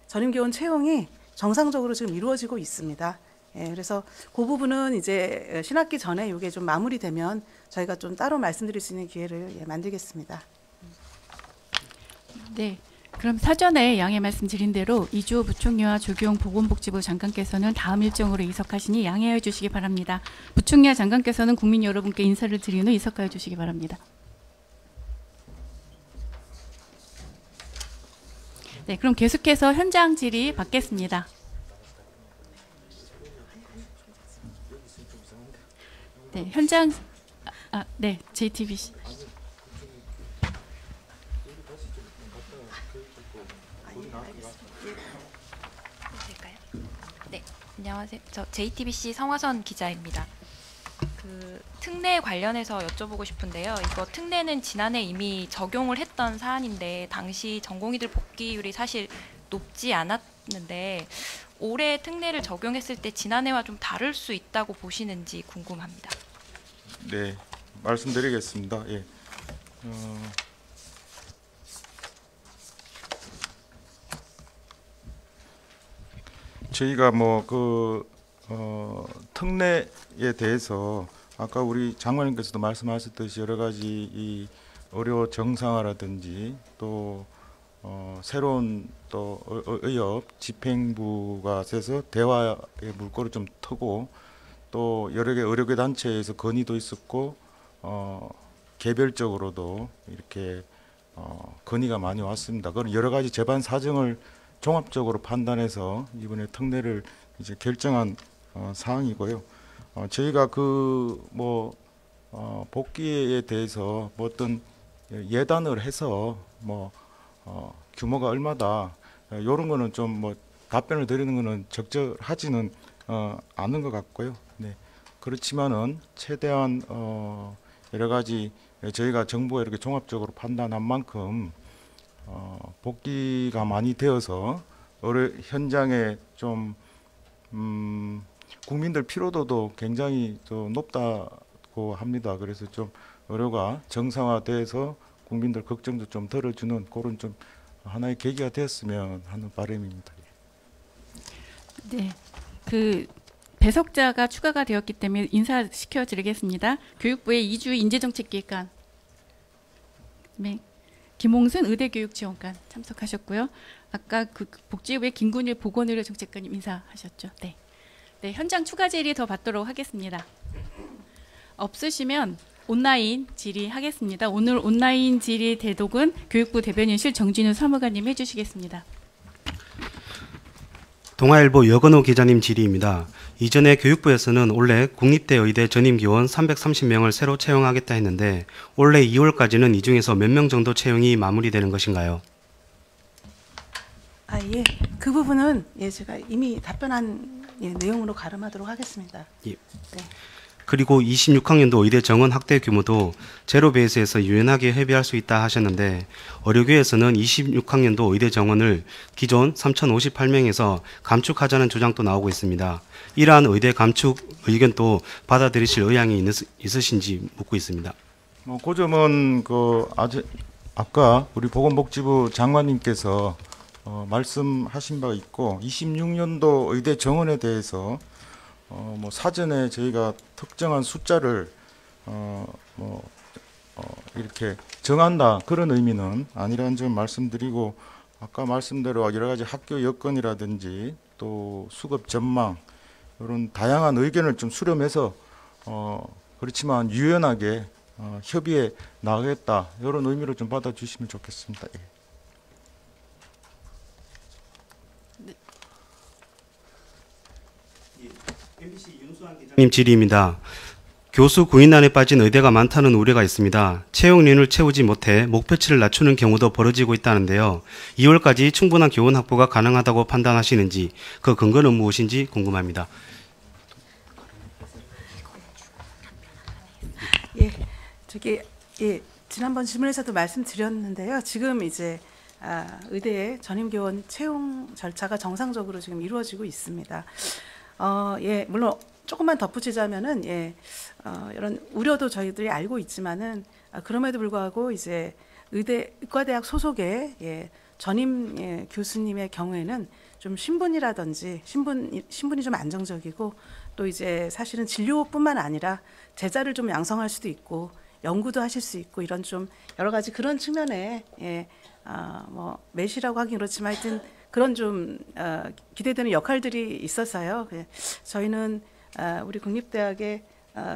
[SPEAKER 9] 전임 교원 채용이 정상적으로 지금 이루어지고 있습니다. 그래서 그 부분은 이제 신학기 전에 이게 좀 마무리되면 저희가 좀 따로 말씀드릴 수 있는 기회를 만들겠습니다.
[SPEAKER 2] 네. 그럼 사전에 양해 말씀드린 대로 이주호 부총리와 조규용 보건복지부 장관께서는 다음 일정으로 이석하시니 양해해 주시기 바랍니다. 부총리와 장관께서는 국민 여러분께 인사를 드린 후 이석하여 주시기 바랍니다. 네, 그럼 계속해서 현장 질의 받겠습니다. 네, 현장 네, JTBC.
[SPEAKER 12] 네, 안녕하세요. 저 JTBC 성화선 기자입니다. 특례 관련해서 여쭤보고 싶은데요. 이거 특례는 지난해 이미 적용을 했던 사안인데 당시 전공의들 복귀율이 사실 높지 않았는데 올해 특례를 적용했을 때 지난해와 좀 다를 수 있다고 보시는지 궁금합니다.
[SPEAKER 13] 네, 말씀드리겠습니다. 예. 저희가 특례에 대해서 아까 우리 장관님께서도 말씀하셨듯이 여러 가지 이 의료 정상화라든지 또 새로운 또 의협 집행부가 돼서 대화의 물꼬를 좀 트고 또 여러 개 의료계 단체에서 건의도 있었고 개별적으로도 이렇게 건의가 많이 왔습니다. 그런 여러 가지 재반 사정을 종합적으로 판단해서 이번에 특례를 이제 결정한 사항이고요. 저희가 복귀에 대해서 어떤 예단을 해서 규모가 얼마다 이런 거는 좀 답변을 드리는 거는 적절하지는 않은 것 같고요. 네. 그렇지만은 최대한 여러 가지 저희가 정부가 이렇게 종합적으로 판단한 만큼 복귀가 많이 되어서 현장에 좀 국민들 피로도도 굉장히 좀 높다고 합니다. 그래서 좀 의료가 정상화돼서 국민들 걱정도 좀 덜어주는 그런 좀 하나의 계기가 되었으면 하는 바람입니다.
[SPEAKER 2] 네, 배석자가 추가가 되었기 때문에 인사시켜 드리겠습니다. 교육부의 이주 인재정책기획관 김홍순 의대교육지원관 참석하셨고요. 아까 복지부의 김군일 보건의료정책관님 인사하셨죠. 네. 네, 현장 추가 질의 더 받도록 하겠습니다. 없으시면 온라인 질의하겠습니다. 오늘 온라인 질의 대독은 교육부 대변인실 정진우 사무관님 해주시겠습니다.
[SPEAKER 14] 동아일보 여건호 기자님 질의입니다. 이전에 교육부에서는 올해 국립대 의대 전임교원 330명을 새로 채용하겠다 했는데 올해 2월까지는 이 중에서 몇 명 정도 채용이 마무리되는 것인가요?
[SPEAKER 9] 예. 그 부분은 제가 이미 답변한 내용으로 가름하도록 하겠습니다.
[SPEAKER 14] 예.
[SPEAKER 9] 네.
[SPEAKER 14] 그리고 26학년도 의대 정원 확대 규모도 제로 베이스에서 유연하게 협의할 수 있다 하셨는데 어류계에서는 26학년도 의대 정원을 기존 3,058명에서 감축하자는 주장도 나오고 있습니다. 이러한 의대 감축 의견도 받아들이실 의향이 있으신지 묻고 있습니다.
[SPEAKER 13] 그 점은 아까 우리 보건복지부 장관님께서 말씀하신 바가 있고 26년도 의대 정원에 대해서 사전에 저희가 특정한 숫자를 이렇게 정한다 그런 의미는 아니라는 점 말씀드리고 아까 말씀대로 여러 가지 학교 여건이라든지 또 수급 전망 이런 다양한 의견을 좀 수렴해서 그렇지만 유연하게 협의해 나가겠다 이런 의미로 좀 받아주시면 좋겠습니다. 예.
[SPEAKER 14] 님 질의입니다. 교수 구인난에 빠진 의대가 많다는 우려가 있습니다. 채용인을 채우지 못해 목표치를 낮추는 경우도 벌어지고 있다는데요. 2월까지 충분한 교원 확보가 가능하다고 판단하시는지 그 근거는 무엇인지 궁금합니다.
[SPEAKER 9] 지난번 질문에서도 말씀드렸는데요. 지금 이제 의대의 전임교원 채용 절차가 정상적으로 지금 이루어지고 있습니다. 물론 조금만 덧붙이자면은 이런 우려도 저희들이 알고 있지만은 그럼에도 불구하고 이제 의과대학 소속의 전임 교수님의 경우에는 좀 신분이라든지 신분이 좀 안정적이고 또 이제 사실은 진료뿐만 아니라 제자를 좀 양성할 수도 있고 연구도 하실 수 있고 이런 좀 여러 가지 그런 측면에 매시라고 하긴 그렇지만 하여튼 그런 좀 기대되는 역할들이 있어서요. 저희는 우리 국립대학의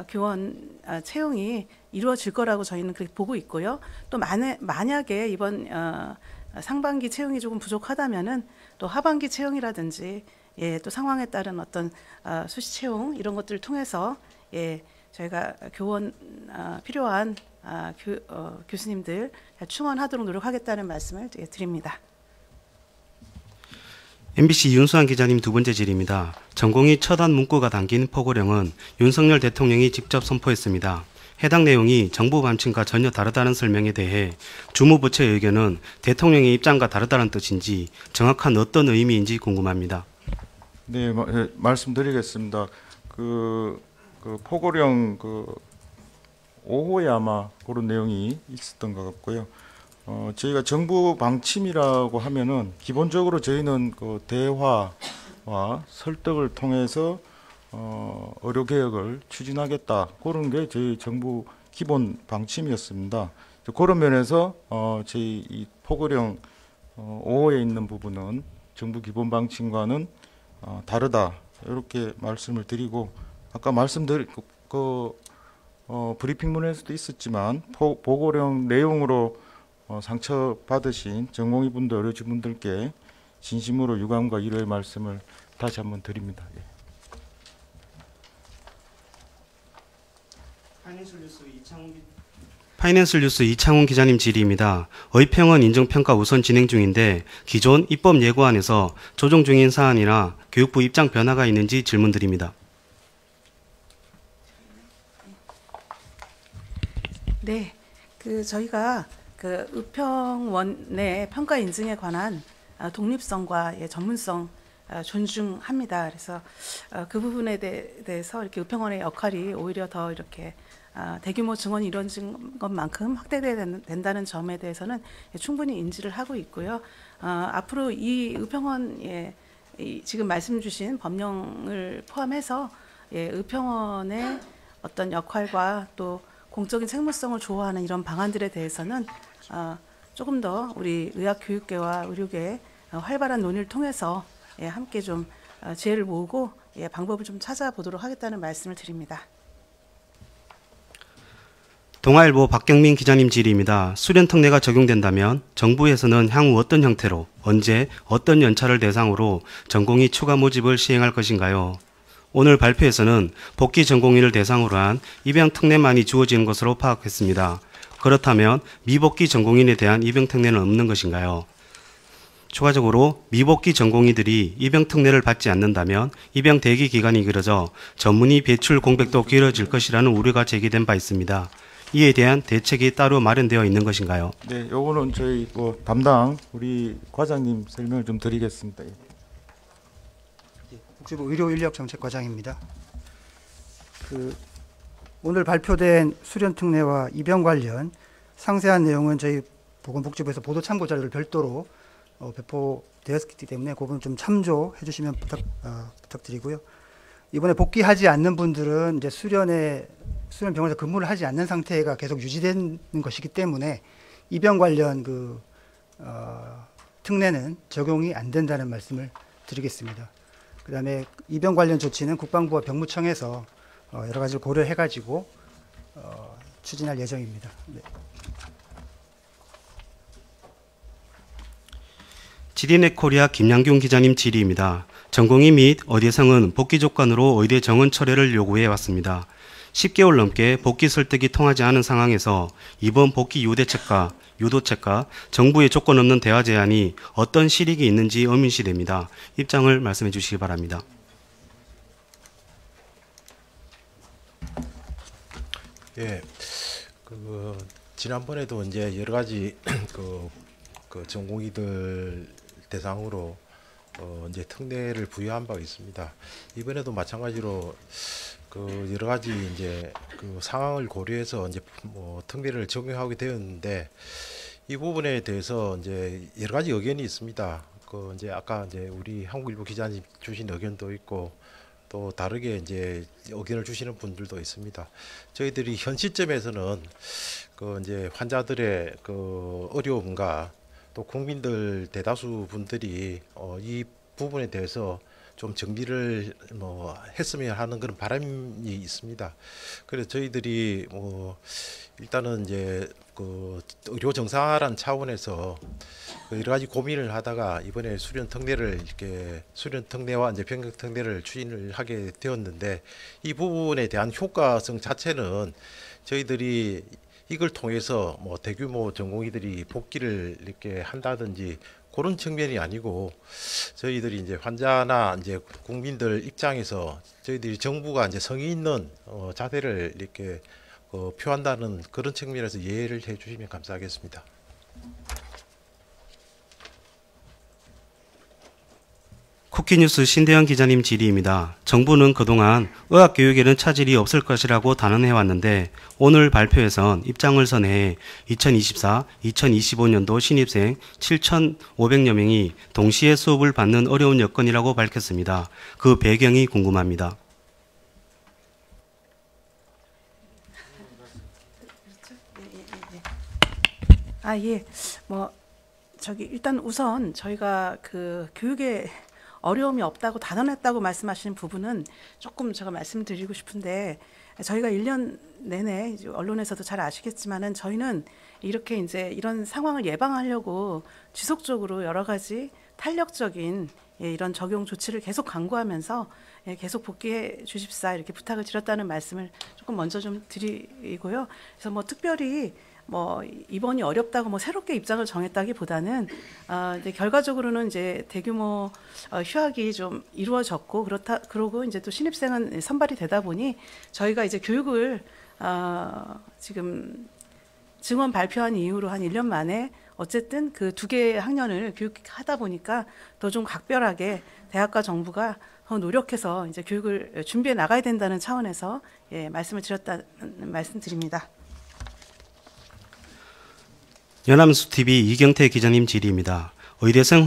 [SPEAKER 9] 교원 채용이 이루어질 거라고 저희는 그렇게 보고 있고요. 또 만약에 이번 상반기 채용이 조금 부족하다면은 또 하반기 채용이라든지 또 상황에 따른 어떤 수시 채용 이런 것들을 통해서 저희가 교원 필요한 교수님들 충원하도록 노력하겠다는 말씀을 드립니다.
[SPEAKER 14] MBC 윤수환 기자님 두 번째 질의입니다. 전공의 처단 문구가 담긴 포고령은 윤석열 대통령이 직접 선포했습니다. 해당 내용이 정부 방침과 전혀 다르다는 설명에 대해 주무부처의 의견은 대통령의 입장과 다르다는 뜻인지 정확한 어떤 의미인지 궁금합니다.
[SPEAKER 13] 네, 말씀드리겠습니다. 그 포고령 5호에 아마 그런 내용이 있었던 것 같고요. 저희가 정부 방침이라고 하면은 기본적으로 저희는 그 대화와 설득을 통해서 의료 개혁을 추진하겠다 그런 게 저희 정부 기본 방침이었습니다. 그런 면에서 저희 이 포고령 5호에 있는 부분은 정부 기본 방침과는 다르다 이렇게 말씀을 드리고 아까 말씀드린 브리핑문에서도 있었지만 보고령 내용으로 상처받으신 전공의분들 의료진분들께 진심으로 유감과 위로의 말씀을 다시 한번 드립니다. 예.
[SPEAKER 14] 파이낸셜 뉴스 이창훈 기자님 질의입니다. 의평원 인증평가 우선 진행 중인데 기존 입법 예고안에서 조정 중인 사안이나 교육부 입장 변화가 있는지 질문드립니다.
[SPEAKER 9] 네, 저희가 의평원의 평가 인증에 관한 독립성과 전문성 존중합니다. 그래서 그 부분에 대해서 이렇게 의평원의 역할이 오히려 더 이렇게 대규모 증언이 이루어진 것만큼 확대된다는 점에 대해서는 충분히 인지를 하고 있고요. 앞으로 이 의평원 지금 말씀 주신 법령을 포함해서 의평원의 어떤 역할과 또 공적인 책무성을 조화하는 이런 방안들에 대해서는 조금 더 우리 의학교육계와 의료계의 활발한 논의를 통해서 함께 좀 지혜를 모으고 방법을 좀 찾아보도록 하겠다는 말씀을 드립니다.
[SPEAKER 14] 동아일보 박경민 기자님 질의입니다. 수련특례가 적용된다면 정부에서는 향후 어떤 형태로, 언제, 어떤 연차를 대상으로 전공의 추가 모집을 시행할 것인가요? 오늘 발표에서는 복귀 전공의를 대상으로 한 입양특례만이 주어지는 것으로 파악했습니다. 그렇다면 미복귀 전공인에 대한 입양특례는 없는 것인가요? 추가적으로 미복귀 전공의들이 입양특례를 받지 않는다면 입양 대기 기간이 길어져 전문의 배출 공백도 길어질 것이라는 우려가 제기된 바 있습니다. 이에 대한 대책이 따로 마련되어 있는 것인가요?
[SPEAKER 13] 네, 요거는 저희 담당 우리 과장님 설명을 좀 드리겠습니다.
[SPEAKER 15] 복지부 의료인력정책과장입니다. 오늘 발표된 수련특례와 입양 관련 상세한 내용은 저희 보건복지부에서 보도 참고 자료를 별도로 배포되었기 때문에 그 부분 좀 참조해 주시면 부탁드리고요. 이번에 복귀하지 않는 분들은 이제 수련병원에서 근무를 하지 않는 상태가 계속 유지되는 것이기 때문에 입양 관련 특례는 적용이 안 된다는 말씀을 드리겠습니다. 그다음에 입양 관련 조치는 국방부와 병무청에서 여러 가지를 고려해가지고 추진할 예정입니다. 네.
[SPEAKER 14] 지디넷 코리아 김양균 기자님 질의입니다. 전공의 및 의대생은 복귀 조건으로 의대 정원 철회를 요구해 왔습니다. 10개월 넘게 복귀 설득이 통하지 않은 상황에서 이번 복귀 유도책과 정부의 조건 없는 대화 제안이 어떤 실익이 있는지 의문시됩니다. 입장을 말씀해 주시기 바랍니다.
[SPEAKER 7] 예, 지난번에도 이제 여러 가지 전공의들 대상으로 이제 특례를 부여한 바가 있습니다. 이번에도 마찬가지로 여러 가지 이제 상황을 고려해서 이제 특례를 적용하게 되었는데 이 부분에 대해서 이제 여러 가지 의견이 있습니다. 이제 아까 이제 우리 한국일보 기자님 주신 의견도 있고 또 다르게 이제 의견을 주시는 분들도 있습니다. 저희들이 현 시점에서는 이제 환자들의 어려움과 또 국민들 대다수 분들이 이 부분에 대해서 좀 정비를 했으면 하는 그런 바람이 있습니다. 그래서 저희들이 일단은 이제 의료 정상화라는 차원에서 여러 가지 고민을 하다가 이번에 수련특례와 이제 병역특례를 추진을 하게 되었는데 이 부분에 대한 효과성 자체는 저희들이 이걸 통해서 대규모 전공의들이 복귀를 이렇게 한다든지 그런 측면이 아니고 저희들이 이제 환자나 이제 국민들 입장에서 저희들이 정부가 이제 성의 있는 자세를 이렇게 표한다는 그런 측면에서 이해를 해주시면 감사하겠습니다.
[SPEAKER 14] 쿠키뉴스 신대영 기자님 질의입니다. 정부는 그동안 의학교육에는 차질이 없을 것이라고 단언해왔는데 오늘 발표에선 입장을 선회해 2024-2025년도 신입생 7,500여 명이 동시에 수업을 받는 어려운 여건이라고 밝혔습니다. 그 배경이 궁금합니다.
[SPEAKER 9] 일단 우선 저희가 교육에 어려움이 없다고 단언했다고 말씀하시는 부분은 조금 제가 말씀드리고 싶은데 저희가 1년 내내 언론에서도 잘 아시겠지만은 저희는 이렇게 이제 이런 상황을 예방하려고 지속적으로 여러 가지 탄력적인 이런 적용 조치를 계속 강구하면서 계속 복귀해 주십사 이렇게 부탁을 드렸다는 말씀을 조금 먼저 좀 드리고요. 그래서 특별히 이번이 어렵다고 새롭게 입장을 정했다기보다는 이제 결과적으로는 이제 대규모 휴학이 좀 이루어졌고 그러고 이제 또 신입생은 선발이 되다 보니 저희가 이제 교육을 지금 증원 발표한 이후로 한 1년 만에 어쨌든 그 2개의 학년을 교육하다 보니까 더 좀 각별하게 대학과 정부가 더 노력해서 이제 교육을 준비해 나가야 된다는 차원에서 말씀을 드렸다는 말씀드립니다.
[SPEAKER 14] 연암수TV 이경태 기자님 질의입니다. 의대생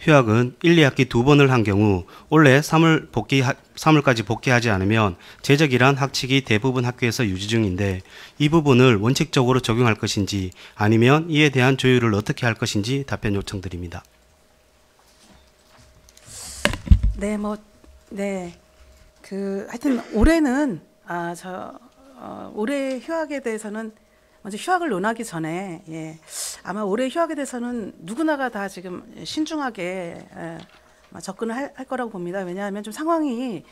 [SPEAKER 14] 휴학은 1, 2학기 2번을 한 경우 올해 3월까지 복귀하지 않으면 제적이란 학칙이 대부분 학교에서 유지 중인데 이 부분을 원칙적으로 적용할 것인지 아니면 이에 대한 조율을 어떻게 할 것인지 답변 요청드립니다.
[SPEAKER 9] 하여튼 올해는 올해 휴학에 대해서는 먼저 휴학을 논하기 전에 아마 올해 휴학에 대해서는 누구나가 다 지금 신중하게 접근을 할 거라고 봅니다. 왜냐하면 좀 상황이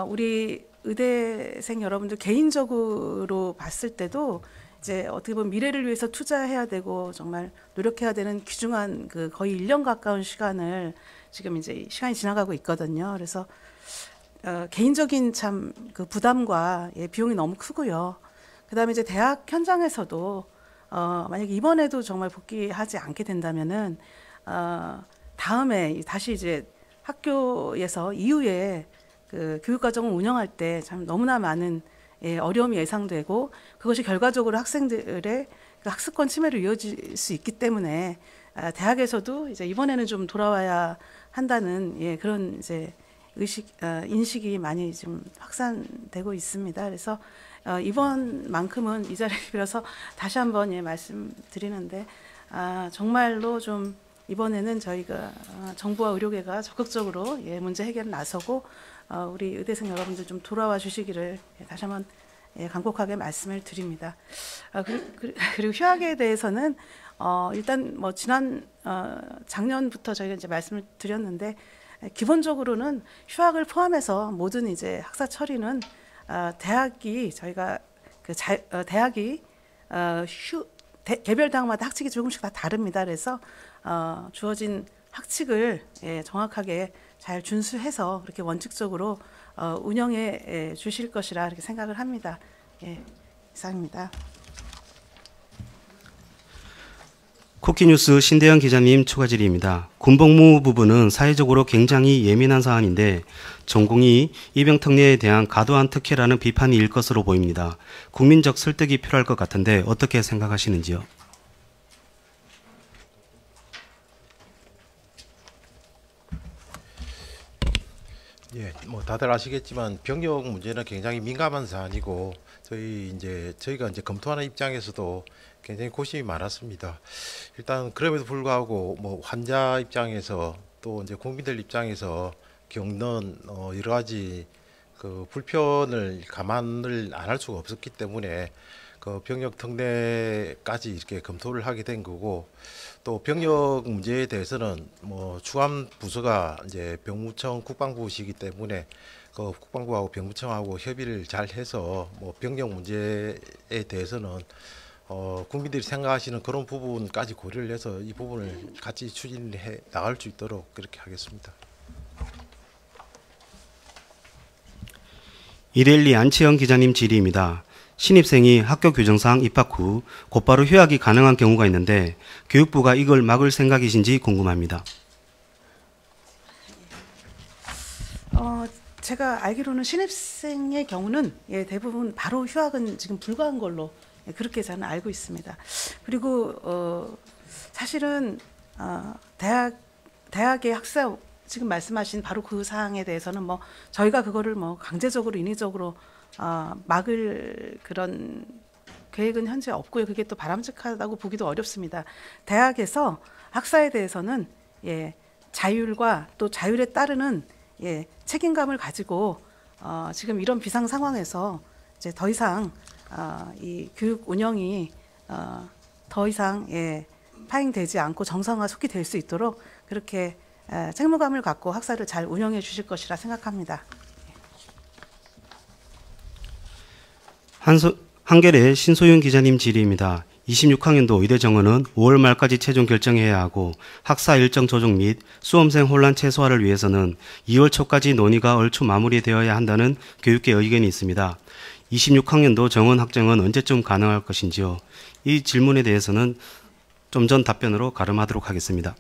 [SPEAKER 9] 우리 의대생 여러분들 개인적으로 봤을 때도 이제 어떻게 보면 미래를 위해서 투자해야 되고 정말 노력해야 되는 귀중한 그 거의 1년 가까운 시간을 지금 이제 시간이 지나가고 있거든요. 그래서 개인적인 참 그 부담과 비용이 너무 크고요. 그다음에 이제 대학 현장에서도 만약 이번에도 정말 복귀하지 않게 된다면은 다음에 다시 이제 학교에서 이후에 그 교육과정을 운영할 때 참 너무나 많은 어려움이 예상되고 그것이 결과적으로 학생들의 그 학습권 침해로 이어질 수 있기 때문에 대학에서도 이제 이번에는 좀 돌아와야 한다는 그런 이제 인식이 많이 좀 확산되고 있습니다. 그래서 이번만큼은 이 자리를 빌어서 다시 한번 말씀드리는데 정말로 좀 이번에는 저희가 정부와 의료계가 적극적으로 문제 해결에 나서고 우리 의대생 여러분들 좀 돌아와 주시기를 다시 한번 간곡하게 말씀을 드립니다. 그리고 휴학에 대해서는 일단 뭐 작년부터 저희가 이제 말씀을 드렸는데 기본적으로는 휴학을 포함해서 모든 이제 학사 처리는 대학이 저희가 대학이 개별 대학마다 학칙이 조금씩 다 다릅니다. 그래서 주어진 학칙을 정확하게 잘 준수해서 그렇게 원칙적으로 운영해 주실 것이라 이렇게 생각을 합니다. 이상입니다.
[SPEAKER 14] 쿠키뉴스 신대영 기자님 추가 질의입니다. 군복무 부분은 사회적으로 굉장히 예민한 사안인데 전공이 이병특례에 대한 과도한 특혜라는 비판이 일 것으로 보입니다. 국민적 설득이 필요할 것 같은데 어떻게 생각하시는지요?
[SPEAKER 7] 뭐 다들 아시겠지만 병역 문제는 굉장히 민감한 사안이고 저희가 이제 검토하는 입장에서도 굉장히 고심이 많았습니다. 일단 그럼에도 불구하고 뭐 환자 입장에서 또 이제 국민들 입장에서 겪는 여러 가지 그 불편을 감안을 안 할 수가 없었기 때문에 그 병역 특례까지 이렇게 검토를 하게 된 거고 또 병역 문제에 대해서는 뭐 주관 부서가 이제 병무청 국방부시기 때문에 그 국방부하고 병무청하고 협의를 잘 해서 뭐 병역 문제에 대해서는 국민들이 생각하시는 그런 부분까지 고려를 해서 이 부분을 같이 추진해 나갈 수 있도록 그렇게 하겠습니다.
[SPEAKER 14] 이렐리 안치영 기자님 질의입니다. 신입생이 학교 규정상 입학 후 곧바로 휴학이 가능한 경우가 있는데 교육부가 이걸 막을 생각이신지 궁금합니다.
[SPEAKER 9] 제가 알기로는 신입생의 경우는 대부분 바로 휴학은 지금 불가한 걸로 그렇게 저는 알고 있습니다. 그리고 사실은 대학의 학사 지금 말씀하신 바로 그 사항에 대해서는 뭐 저희가 그거를 뭐 강제적으로 인위적으로 막을 그런 계획은 현재 없고요. 그게 또 바람직하다고 보기도 어렵습니다. 대학에서 학사에 대해서는 자율과 또 자율에 따르는 책임감을 가지고 지금 이런 비상 상황에서 이제 더 이상 이 교육 운영이 더 이상 파행되지 않고 정상화 속히 될 수 있도록 그렇게 책무감을 갖고 학사를 잘 운영해 주실 것이라 생각합니다.
[SPEAKER 14] 한겨레 신소윤 기자님 질의입니다. 26학년도 의대 정원은 5월 말까지 최종 결정해야 하고 학사 일정 조정 및 수험생 혼란 최소화를 위해서는 2월 초까지 논의가 얼추 마무리되어야 한다는 교육계 의견이 있습니다. 26학년도 정원 확정은 언제쯤 가능할 것인지요? 이 질문에 대해서는 좀 전 답변으로 가름하도록 하겠습니다.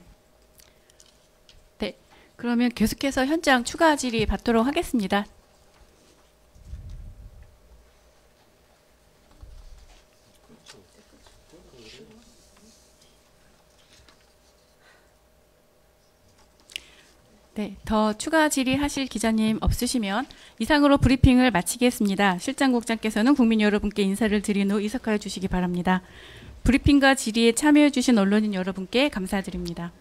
[SPEAKER 2] 네, 그러면 계속해서 현장 추가 질의 받도록 하겠습니다. 네, 더 추가 질의하실 기자님 없으시면 이상으로 브리핑을 마치겠습니다. 실장국장께서는 국민 여러분께 인사를 드린 후 이석하여 주시기 바랍니다. 브리핑과 질의에 참여해 주신 언론인 여러분께 감사드립니다.